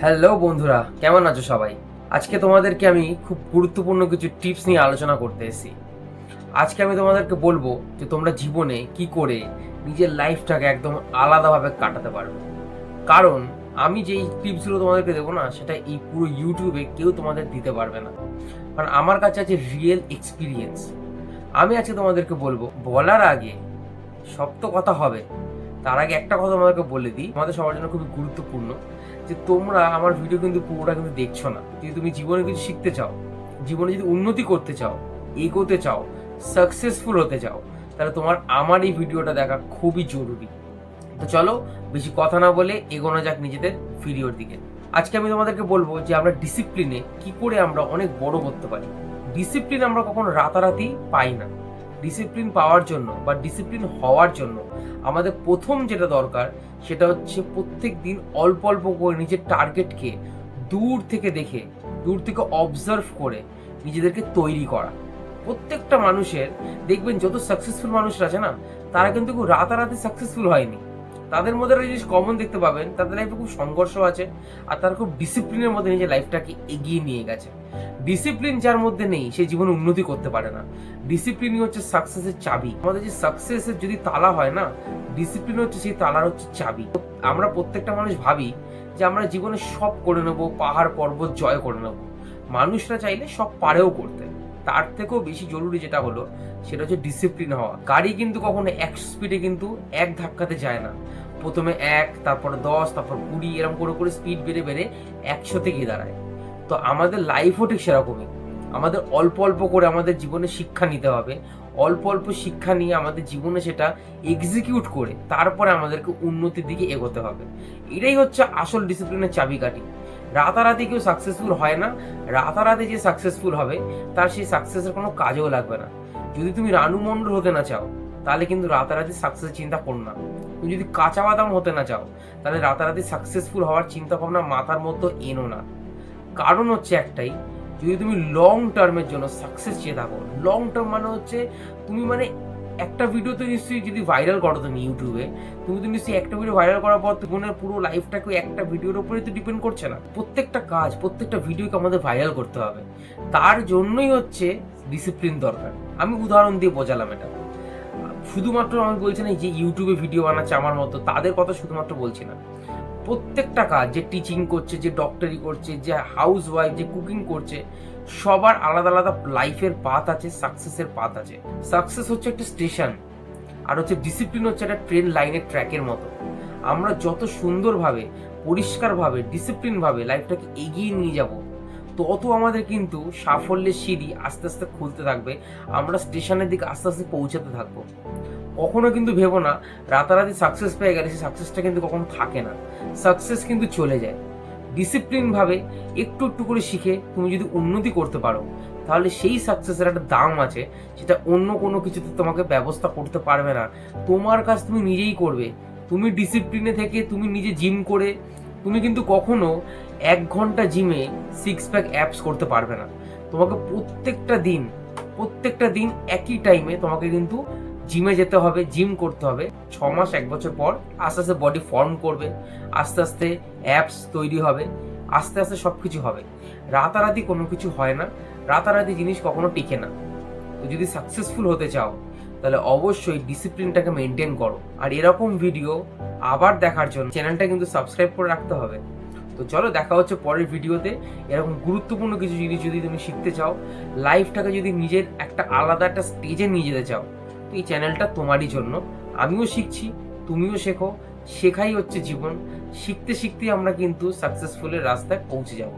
Hello বন্ধুরা, কেমন আছো সবাই? আজকে তোমাদেরকে আমি খুব গুরুত্বপূর্ণ কিছু টিপস নিয়ে আলোচনা করতে এসেছি। আজকে আমি তোমাদেরকে বলবো যে তোমরা জীবনে কি করে নিজের লাইফটাকে একদম আলাদাভাবে কাটাতে পারবে। কারণ আমি যেই টিপসগুলো তোমাদেরকে দেবো না, সেটা এই পুরো ইউটিউবে কেউ তোমাদের দিতে পারবে না। কারণ আমার কাছে আছে রিয়েল এক্সপিরিয়েন্স। আমি আজকে তোমাদেরকে বলবো, বলার আগে সব তো কথা হবে, তার আগে একটা কথা তোমাদেরকে বলে দিই, আমাদের সবার জন্য খুবই গুরুত্বপূর্ণ যে তোমরা আমার ভিডিও কিন্তু পুরোটা কিন্তু দেখছো না। যদি তুমি জীবনে কিছু শিখতে চাও, জীবনে যদি উন্নতি করতে চাও, এগোতে চাও, সাকসেসফুল হতে চাও, তাহলে তোমার আমার এই ভিডিওটা দেখা খুবই জরুরি। তো চলো বেশি কথা না বলে এগোনো যাক নিজেদের ভিডিওর দিকে। আজকে আমি তোমাদেরকে বলবো যে আমরা ডিসিপ্লিনে কি করে আমরা অনেক বড় করতে পারি। ডিসিপ্লিন আমরা কখনো রাতারাতি পাই না। ডিসিপ্লিন পাওয়ার জন্য বা ডিসিপ্লিন হওয়ার জন্য আমাদের প্রথম যেটা দরকার সেটা হচ্ছে প্রত্যেক দিন অল্প অল্প করে নিজের টার্গেটকে দূর থেকে দেখে, দূর থেকে অবজার্ভ করে নিজেদেরকে তৈরি করা। প্রত্যেকটা মানুষের দেখবেন যত সাকসেসফুল মানুষরা আছে না, তারা কিন্তু খুব রাতারাতি সাকসেসফুল হয়নি। তাদের মধ্যে একটা জিনিস কমন দেখতে পাবেন, তাদের লাইফে খুব সংঘর্ষ আছে আর তারা খুব ডিসিপ্লিনের মধ্যে নিজের লাইফটাকে এগিয়ে নিয়ে গেছে। ডিসিপ্লিন যার মধ্যে নেই সে জীবনে উন্নতি করতে পারে না। ডিসিপ্লিনই হচ্ছে সাকসেসের চাবি। আমাদের যে সাকসেসের যদি তালা হয় না, ডিসিপ্লিন হচ্ছে সেই তালার হচ্ছে চাবি। আমরা প্রত্যেকটা মানুষ ভাবি যে আমরা জীবনে সব করে নেবো, পাহাড় পর্বত জয় করে নেবো। মানুষরা চাইলে সব পারেও করতে। তার থেকেও বেশি জরুরি যেটা হলো সেটা হচ্ছে ডিসিপ্লিন হওয়া। গাড়ি কিন্তু কখনো 100 স্পিডে কিন্তু এক ধাক্কাতে যায় না। প্রথমে 1, তারপর 10, তারপর 20, এরকম করে করে স্পিড বেড়ে বেড়ে 100-তে গিয়ে দাঁড়ায়। তো আমাদের লাইফও ঠিক সেরকমই। আমাদের অল্প অল্প করে আমাদের জীবনে শিক্ষা নিতে হবে। অল্প অল্প শিক্ষা নিয়ে আমাদের জীবনে সেটা এক্সিকিউট করে তারপরে আমাদেরকে উন্নতির দিকে এগোতে হবে। এটাই হচ্ছে আসল ডিসিপ্লিনের চাবিকাঠি। রাতারাতি কেউ সাকসেসফুল হয় না। রাতারাতি যে সাকসেসফুল হবে তার সেই সাকসেসের কোনো কাজেও লাগবে না। যদি তুমি রানু মণ্ডল হতে না চাও, তাহলে কিন্তু রাতারাতি সাকসেস চিন্তা করো না। তুমি যদি কাঁচা বাদাম হতে না চাও, তাহলে রাতারাতি সাকসেসফুল হওয়ার চিন্তা ভাবনা মাথার মধ্যে এনো না। কারণ হচ্ছে একটাই, যদি তুমি লং টার্মের জন্য সাকসেস চেয়ে থাকো, লং টার্ম মানে হচ্ছে তুমি মানে একটা ভিডিও তো নিশ্চয়ই যদি ভাইরাল করো তুমি ইউটিউবে, তুমি তো নিশ্চয়ই একটা ভিডিও ভাইরাল করার পর তোমার পুরো লাইফটাকে একটা ভিডিওর উপরে তো ডিপেন্ড করছে না। প্রত্যেকটা কাজ, প্রত্যেকটা ভিডিওকে আমাদের ভাইরাল করতে হবে। তার জন্যই হচ্ছে ডিসিপ্লিন দরকার। আমি উদাহরণ দিয়ে বোঝালাম এটা। শুধুমাত্র আমি বলছি না যে ইউটিউবে ভিডিও বানাচ্ছে আমার মতো, তাদের কথা শুধুমাত্র বলছি না। প্রত্যেকটা কাজ, যে টিচিং করছে, যে ডক্টরি করছে, যে হাউস ওয়াইফ, যে কুকিং করছে, সবার আলাদা আলাদা লাইফের পাথ আছে, সাকসেসের পাথ আছে। সাকসেস হচ্ছে একটা স্টেশন, আর হচ্ছে ডিসিপ্লিন হচ্ছে একটা ট্রেন লাইনের ট্র্যাকের মতো। আমরা যত সুন্দরভাবে, পরিষ্কারভাবে, ডিসিপ্লিনভাবে লাইফটাকে এগিয়ে নিয়ে যাব, তত আমাদের কিন্তু সাফল্যের সিঁড়ি আস্তে আস্তে খুলতে থাকবে। আমরা স্টেশনের দিকে আস্তে আস্তে পৌঁছাতে থাকবো। কখনো কিন্তু ভেবো না রাতারাতি সাকসেস পেয়ে গেলে সেই সাকসেসটা কিন্তু কখনো থাকে না। সাকসেস কিন্তু চলে যায়। ডিসিপ্লিন ভাবে একটু একটু করে শিখে তুমি যদি উন্নতি করতে পারো, তাহলে সেই সাকসেসের একটা দাম আছে, সেটা অন্য কোনো কিছুতে তোমাকে ব্যবস্থা করতে পারবে না। তোমার কাজ তুমি নিজেই করবে। তুমি ডিসিপ্লিনে থেকে তুমি নিজে জিম করে তুমি কিন্তু কখনো 1 ঘন্টা জিমে 6 প্যাক অ্যাপস করতে পারবে না। তোমাকে প্রত্যেকটা দিন একই টাইমে তোমাকে কিন্তু জিমে যেতে হবে, জিম করতে হবে। 6 মাস 1 বছর পর আস্তে আস্তে বডি ফর্ম করবে, আস্তে আস্তে অ্যাপস তৈরি হবে, আস্তে আস্তে সব কিছু হবে। রাতারাতি কোনো কিছু হয় না, রাতারাতি জিনিস কখনো টিকে না। তো যদি সাকসেসফুল হতে চাও, তাহলে অবশ্যই ডিসিপ্লিনটাকে মেনটেন করো। আর এরকম ভিডিও আবার দেখার জন্য চ্যানেলটা কিন্তু সাবস্ক্রাইব করে রাখতে হবে। তো চলো দেখা হচ্ছে পরের ভিডিওতে। এরকম গুরুত্বপূর্ণ কিছু জিনিস যদি তুমি শিখতে চাও, লাইফটাকে যদি নিজের একটা আলাদা একটা স্টেজে নিয়ে যেতে চাও, তো এই চ্যানেলটা তোমারই জন্য। আমিও শিখছি, তুমিও শেখো। শেখাই হচ্ছে জীবন। শিখতে শিখতে আমরা কিন্তু সাকসেসফুলের রাস্তায় পৌঁছে যাব।